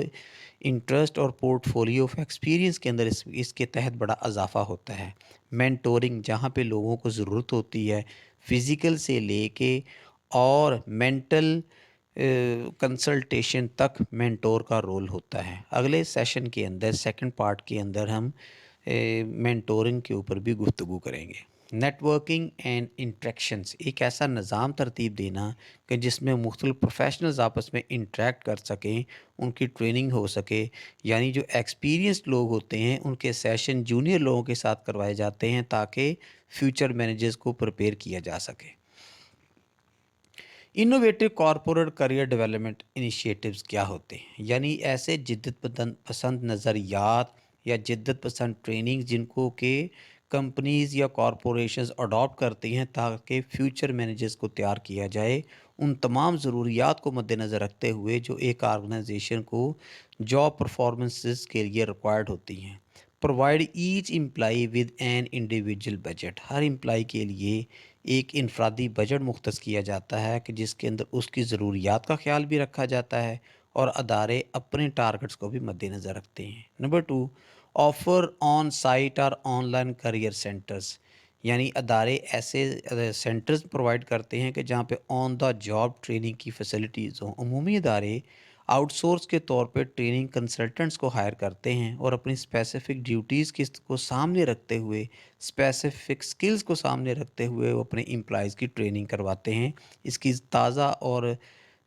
انٹرسٹ اور پورٹ فولیو آف ایکسپیرینس کے اندر اس کے تحت بڑا اضافہ ہوتا ہے۔ مینٹورنگ، جہاں پہ لوگوں کو ضرورت ہوتی ہے فزیکل سے لے کے اور مینٹل کنسلٹیشن تک مینٹور کا رول ہوتا ہے۔ اگلے سیشن کے اندر، سیکنڈ پارٹ کے اندر، ہم مینٹورنگ کے اوپر بھی گفتگو کریں گے۔ نیٹ ورکنگ اینڈ انٹریکشنز، ایک ایسا نظام ترتیب دینا کہ جس میں مختلف پروفیشنلز آپس میں انٹریکٹ کر سکیں، ان کی ٹریننگ ہو سکے، یعنی جو ایکسپیرینسڈ لوگ ہوتے ہیں ان کے سیشن جونیئر لوگوں کے ساتھ کروائے جاتے ہیں تاکہ فیوچر مینیجرز کو پریپیئر کیا جا سکے۔ Innovative corporate career development initiatives کیا ہوتے ہیں؟ یعنی ایسے جدت پسند نظریات یا جدت پسند ٹریننگ جن کو کہ کمپنیز یا کارپوریشنز اڈاپٹ کرتی ہیں تاکہ فیوچر مینیجرز کو تیار کیا جائے، ان تمام ضروریات کو مد نظر رکھتے ہوئے جو ایک آرگنائزیشن کو جاب پرفارمنسز کے لیے ریکوائرڈ ہوتی ہیں۔ Provide each employee with an individual budget, ہر امپلائی کے لیے ایک انفرادی بجٹ مختص کیا جاتا ہے کہ جس کے اندر اس کی ضروریات کا خیال بھی رکھا جاتا ہے اور ادارے اپنے ٹارگٹس کو بھی مد نظر رکھتے ہیں۔ نمبر 2، آفر آن سائٹ اور آن لائن کریئر سینٹرز، یعنی ادارے ایسے سینٹرز پرووائڈ کرتے ہیں کہ جہاں پہ آن دا جاب ٹریننگ کی فیسلٹیز ہوں۔ عمومی ادارے آؤٹ سورس کے طور پہ ٹریننگ کنسلٹنٹس کو ہائر کرتے ہیں اور اپنی اسپیسیفک ڈیوٹیز کو سامنے رکھتے ہوئے، اسپیسیفک سکلز کو سامنے رکھتے ہوئے وہ اپنے امپلائیز کی ٹریننگ کرواتے ہیں۔ اس کی تازہ اور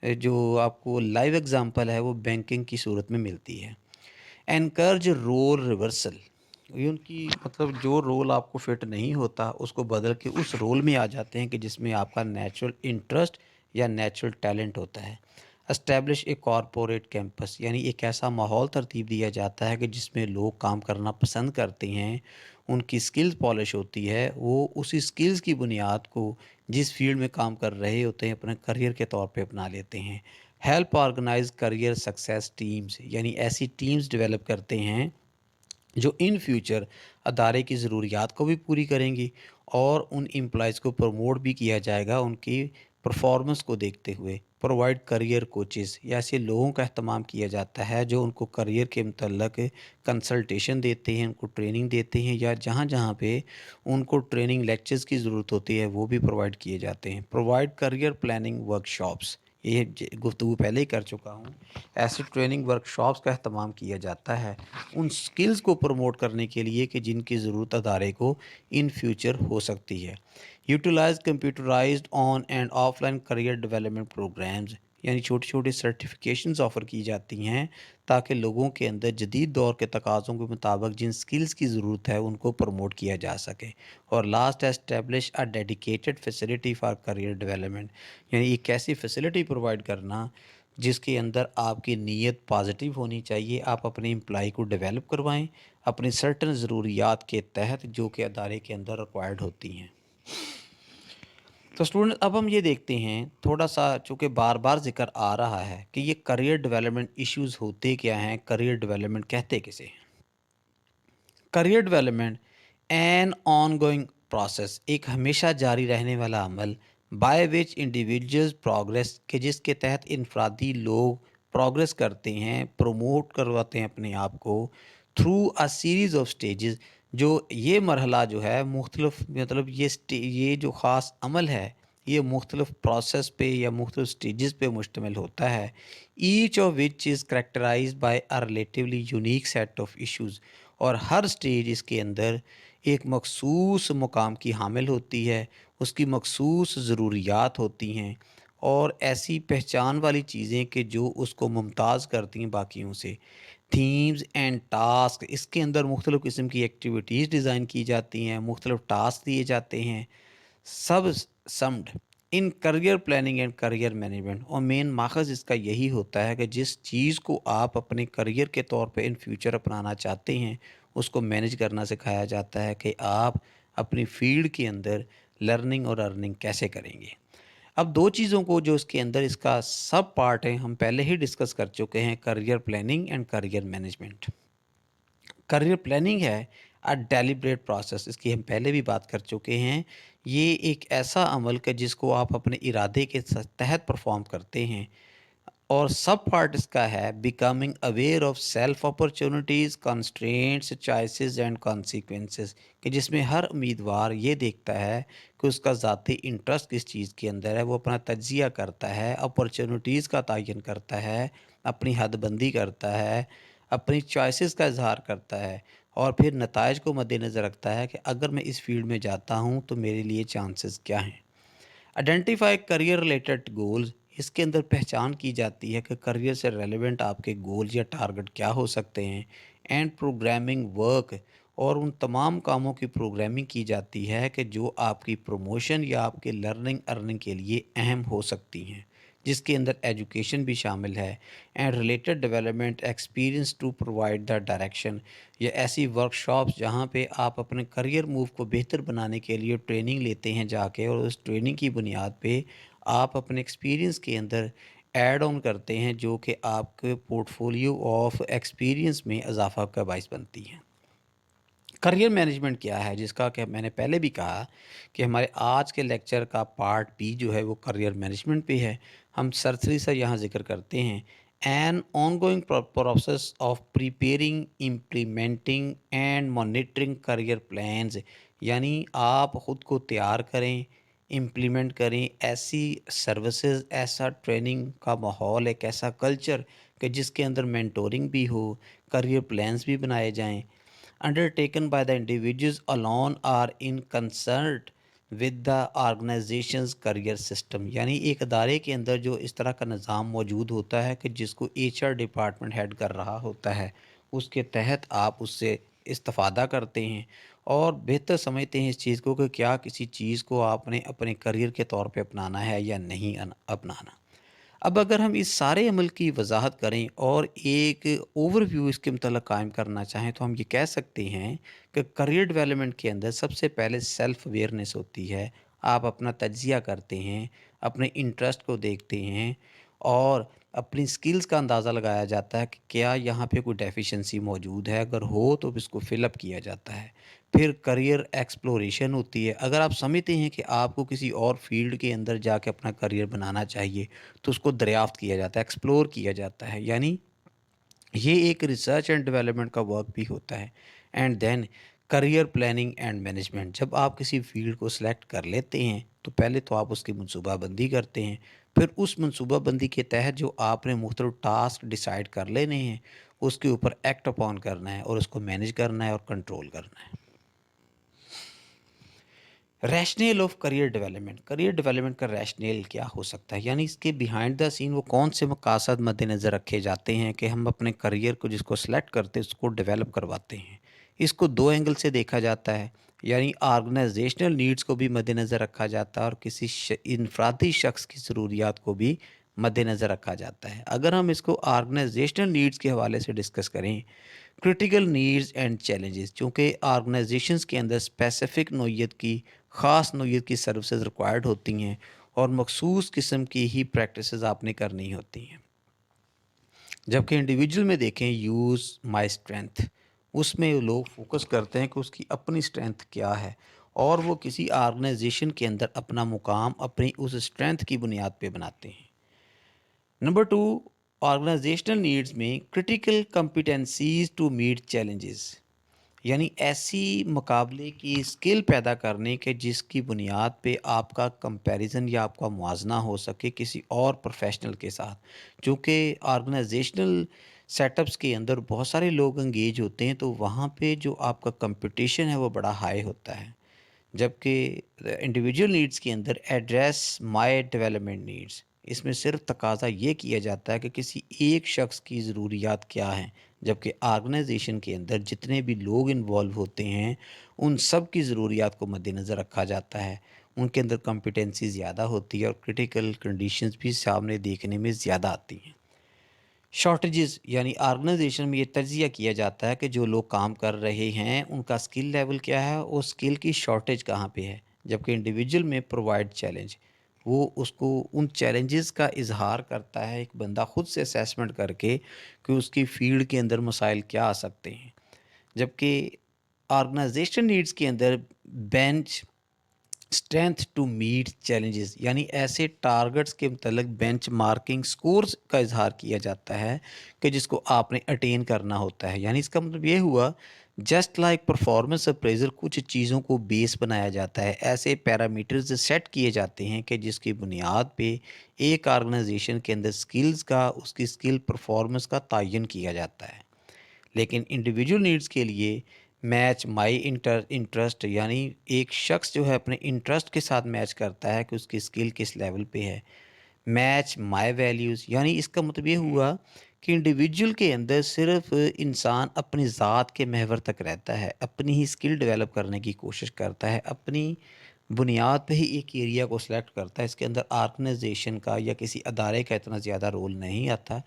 جو آپ کو لائیو ایگزامپل ہے وہ بینکنگ کی صورت میں ملتی ہے۔ انکرج رول ریورسل، یہ ان کی مطلب جو رول آپ کو فٹ نہیں ہوتا اس کو بدل کے اس رول میں آ جاتے ہیں کہ جس میں آپ کا نیچرل انٹرسٹ یا نیچرل ٹیلنٹ ہوتا ہے۔ اسٹیبلش اے کارپوریٹ کیمپس، یعنی ایک ایسا ماحول ترتیب دیا جاتا ہے کہ جس میں لوگ کام کرنا پسند کرتے ہیں، ان کی سکلز پالش ہوتی ہے، وہ اسی سکلز کی بنیاد کو جس فیلڈ میں کام کر رہے ہوتے ہیں اپنے کریئر کے طور پہ اپنا لیتے ہیں۔ Help organise career success teams, یعنی ایسی ٹیمز ڈیولپ کرتے ہیں جو ان فیوچر ادارے کی ضروریات کو بھی پوری کریں گی اور ان امپلائیز کو پروموٹ بھی کیا جائے گا ان کی پرفارمنس کو دیکھتے ہوئے۔ پرووائڈ کریئر کوچز، یا ایسے لوگوں کا اہتمام کیا جاتا ہے جو ان کو کریئر کے متعلق کنسلٹیشن دیتے ہیں، ان کو ٹریننگ دیتے ہیں، یا جہاں جہاں پہ ان کو ٹریننگ لیکچرز کی ضرورت ہوتی ہے وہ بھی پرووائڈ کیے جاتے ہیں۔ پرووائڈ کریئر پلاننگ ورکشاپس، یہ گفتگو پہلے ہی کر چکا ہوں۔ ایسی ٹریننگ ورکشاپس کا اہتمام کیا جاتا ہے ان سکلز کو پروموٹ کرنے کے لیے کہ جن کی ضرورت ادارے کو ان فیوچر ہو سکتی ہے۔ Utilise computerised on and off line career development programmes, یعنی چھوٹی چھوٹی سرٹیفکیشنز آفر کی جاتی ہیں تاکہ لوگوں کے اندر جدید دور کے تقاضوں کے مطابق جن سکلز کی ضرورت ہے ان کو پروموٹ کیا جا سکے۔ اور last establish a dedicated facility for career development, یعنی ایک ایسی فیسلٹی پرووائڈ کرنا جس کے اندر آپ کی نیت پازیٹیو ہونی چاہیے، آپ اپنے امپلائی کو ڈیولپ کروائیں اپنی سرٹن ضروریات کے تحت جو کہ ادارے کے اندر ریکوائرڈ ہوتی ہیں۔ تو اسٹوڈنٹ اب ہم یہ دیکھتے ہیں تھوڑا سا، چونکہ بار بار ذکر آ رہا ہے کہ یہ کریئر ڈیولپمنٹ ایشوز ہوتے کیا ہیں، کریئر ڈیولپمنٹ کہتے کسے ہیں۔ Career development an ongoing process, ایک ہمیشہ جاری رہنے والا عمل، بائی وچ انڈیویجولز پروگرس، کہ جس کے تحت انفرادی لوگ پروگرس کرتے ہیں، پروموٹ کرواتے ہیں اپنے آپ کو through a series of stages. جو یہ مرحلہ جو ہے مختلف، مطلب یہ جو خاص عمل ہے یہ مختلف پروسیس پہ یا مختلف سٹیجز پہ مشتمل ہوتا ہے، each of which is characterised by a relatively unique set of issues, اور ہر سٹیج اس کے اندر ایک مخصوص مقام کی حامل ہوتی ہے، اس کی مخصوص ضروریات ہوتی ہیں اور ایسی پہچان والی چیزیں کہ جو اس کو ممتاز کرتی ہیں باقیوں سے۔ تھیمز اینڈ ٹاسک، اس کے اندر مختلف قسم کی ایکٹیویٹیز ڈیزائن کی جاتی ہیں، مختلف ٹاسک دیے جاتے ہیں، subsumed in career planning and career management. اور مین ماخذ اس کا یہی ہوتا ہے کہ جس چیز کو آپ اپنے کریئر کے طور پہ ان فیوچر اپنانا چاہتے ہیں اس کو مینج کرنا سکھایا جاتا ہے کہ آپ اپنی فیلڈ کے اندر لرننگ اور ارننگ کیسے کریں گے۔ اب دو چیزوں کو جو اس کے اندر اس کا سب پارٹ ہیں ہم پہلے ہی ڈسکس کر چکے ہیں، career planning and career management. Career planning ہے ڈیلیبریٹ پروسیس، اس کی ہم پہلے بھی بات کر چکے ہیں۔ یہ ایک ایسا عمل کہ جس کو آپ اپنے ارادے کے تحت پرفارم کرتے ہیں، اور سب پارٹ اس کا ہے becoming aware of self opportunities, constraints, choices and consequences, کہ جس میں ہر امیدوار یہ دیکھتا ہے کہ اس کا ذاتی انٹرسٹ کس چیز کے اندر ہے، وہ اپنا تجزیہ کرتا ہے، اپرچونیٹیز کا تعین کرتا ہے، اپنی حد بندی کرتا ہے، اپنی چوائسیز کا اظہار کرتا ہے، اور پھر نتائج کو مد نظر رکھتا ہے کہ اگر میں اس فیلڈ میں جاتا ہوں تو میرے لیے چانسز کیا ہیں۔ آئیڈینٹیفائی کریئر ریلیٹڈ گولز، اس کے اندر پہچان کی جاتی ہے کہ کریئر سے ریلیونٹ آپ کے گولز یا ٹارگٹ کیا ہو سکتے ہیں۔ اینڈ پروگرامنگ ورک، اور ان تمام کاموں کی پروگرامنگ کی جاتی ہے کہ جو آپ کی پروموشن یا آپ کے لرننگ ارننگ کے لیے اہم ہو سکتی ہیں، جس کے اندر ایجوکیشن بھی شامل ہے۔ And related development experience to provide the direction, یا ایسی ورکشاپس جہاں پہ آپ اپنے کریئر موو کو بہتر بنانے کے لیے ٹریننگ لیتے ہیں جا کے، اور اس ٹریننگ کی بنیاد پہ آپ اپنے ایکسپیرئنس کے اندر ایڈ آن کرتے ہیں جو کہ آپ کے پورٹ فولیو آف ایکسپیرئنس میں اضافہ کا باعث بنتی ہیں۔ کریئر مینجمنٹ کیا ہے، جس کا کہ میں نے پہلے بھی کہا کہ ہمارے آج کے لیکچر کا پارٹ بی جو ہے وہ کریئر مینجمنٹ پہ ہے۔ ہم سرسری سے یہاں ذکر کرتے ہیں an ongoing process of preparing, implementing and monitoring career plans, یعنی آپ خود کو تیار کریں، امپلیمنٹ کریں ایسی سروسز، ایسا ٹریننگ کا ماحول، ایک ایسا کلچر کہ جس کے اندر مینٹورنگ بھی ہو، کریئر پلانز بھی بنائے جائیں، undertaken by the individuals alone or in concert with the organization's career system، یعنی ایک ادارے کے اندر جو اس طرح کا نظام موجود ہوتا ہے کہ جس کو ایچ آر ڈپارٹمنٹ ہیڈ کر رہا ہوتا ہے، اس کے تحت آپ اس سے استفادہ کرتے ہیں اور بہتر سمجھتے ہیں اس چیز کو کہ کیا کسی چیز کو آپ نے اپنے کریئر کے طور پہ اپنانا ہے یا نہیں اپنانا۔ اب اگر ہم اس سارے عمل کی وضاحت کریں اور ایک اوور ویو اس کے متعلق قائم کرنا چاہیں تو ہم یہ کہہ سکتے ہیں کہ کریئر ڈیولپمنٹ کے اندر سب سے پہلے سیلف اویئرنیس ہوتی ہے۔ آپ اپنا تجزیہ کرتے ہیں، اپنے انٹرسٹ کو دیکھتے ہیں اور اپنی سکلز کا اندازہ لگایا جاتا ہے کہ کیا یہاں پہ کوئی ڈیفیشنسی موجود ہے، اگر ہو تو اس کو فل اپ کیا جاتا ہے۔ پھر کریئر ایکسپلوریشن ہوتی ہے، اگر آپ سمجھتے ہیں کہ آپ کو کسی اور فیلڈ کے اندر جا کے اپنا کریئر بنانا چاہیے تو اس کو دریافت کیا جاتا ہے، ایکسپلور کیا جاتا ہے، یعنی یہ ایک ریسرچ اینڈ ڈیولپمنٹ کا ورک بھی ہوتا ہے۔ And then career planning and management, جب آپ کسی فیلڈ کو سلیکٹ کر لیتے ہیں تو پہلے تو آپ اس کی منصوبہ بندی کرتے ہیں، پھر اس منصوبہ بندی کے تحت جو آپ نے مختلف ٹاسک ڈیسائیڈ کر لینے ہیں اس کے اوپر ایکٹ اپون کرنا ہے اور اس کو مینیج کرنا ہے اور کنٹرول کرنا ہے۔ ریشنیل آف کریئر ڈیولپمنٹ کا ریشنیل کیا ہو سکتا ہے، یعنی اس کے بیہائنڈ دا سین وہ کون سے مقاصد مد نظر رکھے جاتے ہیں کہ ہم اپنے کریئر کو جس کو سلیکٹ کرتے ہیں اس کو ڈیولپ کرواتے ہیں۔ اس کو دو اینگل سے دیکھا جاتا ہے، یعنی آرگنائزیشنل نیڈز کو بھی مد نظر رکھا جاتا ہے اور کسی انفرادی شخص کی ضروریات کو بھی مد نظر رکھا جاتا ہے۔ اگر ہم اس کو آرگنائزیشنل نیڈز کے حوالے سے ڈسکس کریں، کرٹیکل نیڈز اینڈ چیلنجز، چونکہ آرگنائزیشنز کے اندر اسپیسیفک نوعیت کی خاص نوعیت کی سروسز ریکوائرڈ ہوتی ہیں اور مخصوص قسم کی ہی پریکٹسز آپ نے کرنی ہوتی ہیں، جبکہ انڈیویجول میں دیکھیں یوز مائی اسٹرینتھ، اس میں لوگ فوکس کرتے ہیں کہ اس کی اپنی اسٹرینتھ کیا ہے اور وہ کسی آرگنائزیشن کے اندر اپنا مقام اپنی اس اسٹرینتھ کی بنیاد پہ بناتے ہیں۔ نمبر 2، آرگنائزیشنل نیڈز میں critical competencies to meet challenges, یعنی ایسی مقابلے کی اسکل پیدا کرنے کے جس کی بنیاد پہ آپ کا کمپیریزن یا آپ کا موازنہ ہو سکے کسی اور پروفیشنل کے ساتھ، چونکہ آرگنائزیشنل سیٹ اپس کے اندر بہت سارے لوگ انگیج ہوتے ہیں تو وہاں پہ جو آپ کا کمپٹیشن ہے وہ بڑا ہائی ہوتا ہے، جبکہ انڈیویجول نیڈز کے اندر ایڈریس مائی ڈیولپمنٹ نیڈز، اس میں صرف تقاضا یہ کیا جاتا ہے کہ کسی ایک شخص کی ضروریات کیا ہیں، جبکہ آرگنائزیشن کے اندر جتنے بھی لوگ انوالو ہوتے ہیں ان سب کی ضروریات کو مد نظر رکھا جاتا ہے، ان کے اندر کمپیٹنسی زیادہ ہوتی ہے اور کرٹیکل کنڈیشنز بھی سامنے دیکھنے میں زیادہ آتی ہیں۔ شارٹیجز، یعنی آرگنائزیشن میں یہ تجزیہ کیا جاتا ہے کہ جو لوگ کام کر رہے ہیں ان کا سکل لیول کیا ہے اور سکل کی شارٹیج کہاں پہ ہے، جبکہ انڈیویجول میں پرووائڈ چیلنج، وہ اس کو ان چیلنجز کا اظہار کرتا ہے ایک بندہ خود سے اسیسمنٹ کر کے کہ اس کی فیلڈ کے اندر مسائل کیا آ سکتے ہیں، جبکہ آرگنائزیشن نیڈز کے اندر bench strength to meet challenges, یعنی ایسے ٹارگٹس کے متعلق بینچ مارکنگ سکورز کا اظہار کیا جاتا ہے کہ جس کو آپ نے اٹین کرنا ہوتا ہے، یعنی اس کا مطلب یہ ہوا جسٹ لائک پرفارمنس اپریزل کچھ چیزوں کو بیس بنایا جاتا ہے، ایسے پیرامیٹرز سیٹ کیے جاتے ہیں کہ جس کی بنیاد پہ ایک آرگنائزیشن کے اندر سکلز کا اس کی سکل پرفارمنس کا تعین کیا جاتا ہے، لیکن انڈیویجول نیڈز کے لیے میچ مائی انٹرسٹ، یعنی ایک شخص جو ہے اپنے انٹرسٹ کے ساتھ میچ کرتا ہے کہ اس کی اسکل کس لیول پہ ہے، میچ مائی ویلیوز، یعنی اس کا مطلب یہ ہوا کہ انڈیویجول کے اندر صرف انسان اپنی ذات کے محور تک رہتا ہے، اپنی ہی اسکل ڈیولپ کرنے کی کوشش کرتا ہے، اپنی بنیاد پہ ہی ایک ایریا کو سلیکٹ کرتا ہے، اس کے اندر آرگنائزیشن کا یا کسی ادارے کا اتنا زیادہ رول نہیں آتا،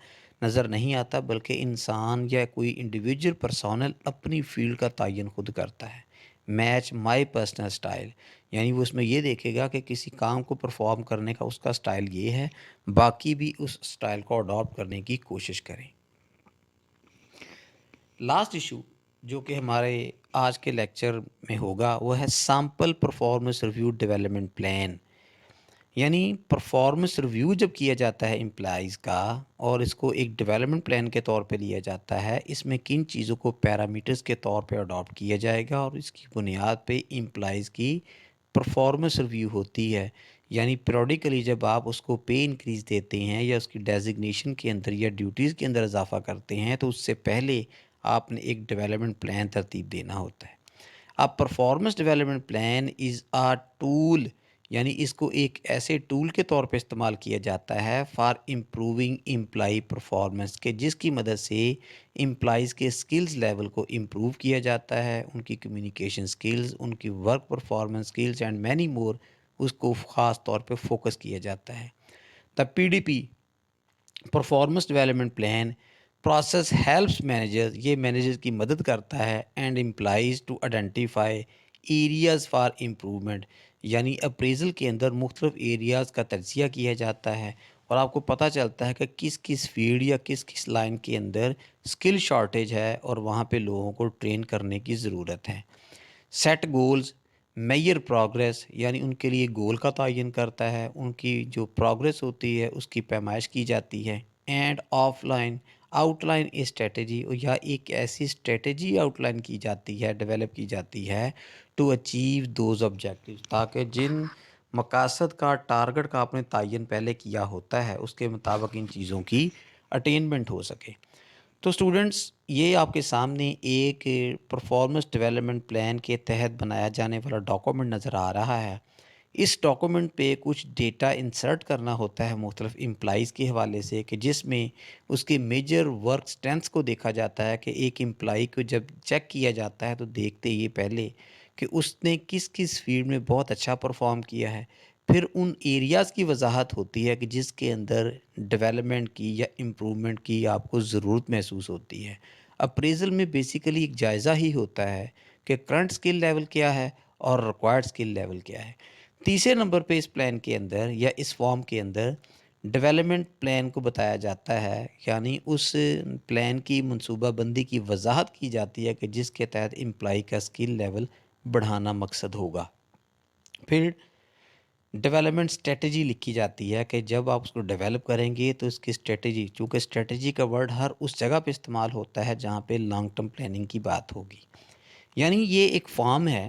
نظر نہیں آتا، بلکہ انسان یا کوئی انڈیویجول پرسونل اپنی فیلڈ کا تعین خود کرتا ہے۔ میچ مائی پرسنل سٹائل، یعنی وہ اس میں یہ دیکھے گا کہ کسی کام کو پرفارم کرنے کا اس کا سٹائل یہ ہے، باقی بھی اس سٹائل کو اڈاپٹ کرنے کی کوشش کریں۔ لاسٹ ایشو جو کہ ہمارے آج کے لیکچر میں ہوگا وہ ہے sample performance review development plan, یعنی پرفارمنس ریویو جب کیا جاتا ہے امپلائیز کا اور اس کو ایک ڈیولپمنٹ پلان کے طور پہ لیا جاتا ہے، اس میں کن چیزوں کو پیرامیٹرز کے طور پہ اڈاپٹ کیا جائے گا اور اس کی بنیاد پہ امپلائیز کی پرفارمنس ریویو ہوتی ہے، یعنی پیریوڈیکلی جب آپ اس کو پے انکریز دیتے ہیں یا اس کی ڈیزگنیشن کے اندر یا ڈیوٹیز کے اندر اضافہ کرتے ہیں تو اس سے پہلے آپ نے ایک ڈیولپمنٹ پلان ترتیب دینا ہوتا ہے۔ اب performance development plan is a tool, یعنی اس کو ایک ایسے ٹول کے طور پہ استعمال کیا جاتا ہے فار امپروونگ امپلائی پرفارمنس، کہ جس کی مدد سے امپلائیز کے سکلز لیول کو امپروو کیا جاتا ہے، ان کی کمیونیکیشن سکلز، ان کی work performance skills and many more, اس کو خاص طور پہ فوکس کیا جاتا ہے۔ The P D P performance development plan process helps manager, یہ مینیجر کی مدد کرتا ہے and employees to identify areas for improvement, یعنی اپریزل کے اندر مختلف ایریاز کا تجزیہ کیا جاتا ہے اور آپ کو پتہ چلتا ہے کہ کس کس فیلڈ یا کس کس لائن کے اندر سکل شارٹیج ہے اور وہاں پہ لوگوں کو ٹرین کرنے کی ضرورت ہے۔ سیٹ گولز میئر پروگریس، یعنی ان کے لیے گول کا تعین کرتا ہے، ان کی جو پروگریس ہوتی ہے اس کی پیمائش کی جاتی ہے، اینڈ آؤٹ لائن اسٹریٹجی، یا ایک ایسی اسٹریٹجی آؤٹ لائن کی جاتی ہے، ڈیولپ کی جاتی ہے ٹو اچیو دوز آبجیکٹیو، تاکہ جن مقاصد کا ٹارگٹ کا آپ نے تعین پہلے کیا ہوتا ہے اس کے مطابق ان چیزوں کی اٹینمنٹ ہو سکے۔ تو اسٹوڈنٹس یہ آپ کے سامنے ایک پرفارمنس ڈیولپمنٹ پلان کے تحت بنایا جانے والا ڈاکومنٹ نظر آ رہا ہے۔ اس ڈاکومنٹ پہ کچھ ڈیٹا انسرٹ کرنا ہوتا ہے مختلف امپلائیز کے حوالے سے، کہ جس میں اس کے میجر ورک سٹرینتھس کو دیکھا جاتا ہے، کہ ایک امپلائی کو جب چیک کیا جاتا ہے تو دیکھتے یہ پہلے کہ اس نے کس کس فیلڈ میں بہت اچھا پرفارم کیا ہے، پھر ان ایریاز کی وضاحت ہوتی ہے کہ جس کے اندر ڈیولپمنٹ کی یا امپرومنٹ کی آپ کو ضرورت محسوس ہوتی ہے۔ اپریزل میں بیسیکلی ایک جائزہ ہی ہوتا ہے کہ کرنٹ اسکل لیول کیا ہے اور ریکوائرڈ اسکل لیول کیا ہے۔ تیسرے نمبر پہ اس پلان کے اندر یا اس فارم کے اندر ڈیولپمنٹ پلان کو بتایا جاتا ہے، یعنی اس پلان کی منصوبہ بندی کی وضاحت کی جاتی ہے کہ جس کے تحت امپلائی کا اسکل لیول بڑھانا مقصد ہوگا۔ پھر ڈیولپمنٹ اسٹریٹجی لکھی جاتی ہے کہ جب آپ اس کو ڈیولپ کریں گے تو اس کی اسٹریٹجی، چونکہ اسٹریٹجی کا ورڈ ہر اس جگہ پہ استعمال ہوتا ہے جہاں پہ لانگ ٹرم پلاننگ کی بات ہوگی، یعنی یہ ایک فارم ہے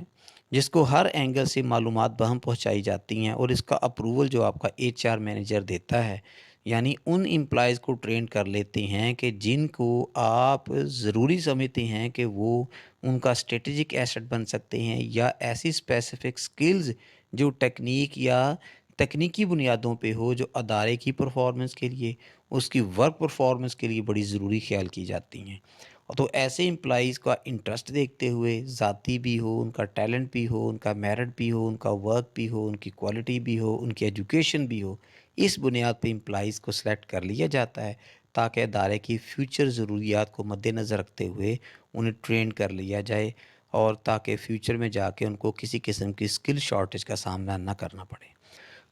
جس کو ہر اینگل سے معلومات بہم پہنچائی جاتی ہیں، اور اس کا اپروول جو آپ کا ایچ آر مینیجر دیتا ہے، یعنی ان امپلائیز کو ٹرین کر لیتے ہیں کہ جن کو آپ ضروری سمجھتے ہیں کہ وہ ان کا اسٹریٹجک ایسٹ بن سکتے ہیں، یا ایسی اسپیسیفک سکلز جو ٹیکنیک یا تکنیکی بنیادوں پہ ہو، جو ادارے کی پرفارمنس کے لیے، اس کی ورک پرفارمنس کے لیے بڑی ضروری خیال کی جاتی ہیں۔ تو ایسے امپلائیز کا انٹرسٹ دیکھتے ہوئے، ذاتی بھی ہو، ان کا ٹیلنٹ بھی ہو، ان کا میرٹ بھی ہو، ان کا ورک بھی ہو، ان کی کوالٹی بھی ہو، ان کی ایجوکیشن بھی ہو، اس بنیاد پہ امپلائیز کو سلیکٹ کر لیا جاتا ہے تاکہ ادارے کی فیوچر ضروریات کو مد نظر رکھتے ہوئے انہیں ٹرین کر لیا جائے، اور تاکہ فیوچر میں جا کے ان کو کسی قسم کی اسکل شارٹیج کا سامنا نہ کرنا پڑے۔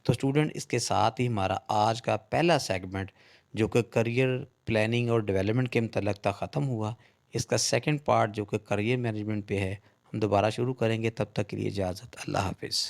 تو اسٹوڈنٹ، اس کے ساتھ ہی ہمارا آج کا پہلا سیگمنٹ جو کہ کریئر پلاننگ اور ڈیولپمنٹ کے متعلق تھا ختم ہوا۔ اس کا سیکنڈ پارٹ جو کہ کریئر مینجمنٹ پہ ہے، ہم دوبارہ شروع کریں گے۔ تب تک کے لیے اجازت، اللہ حافظ۔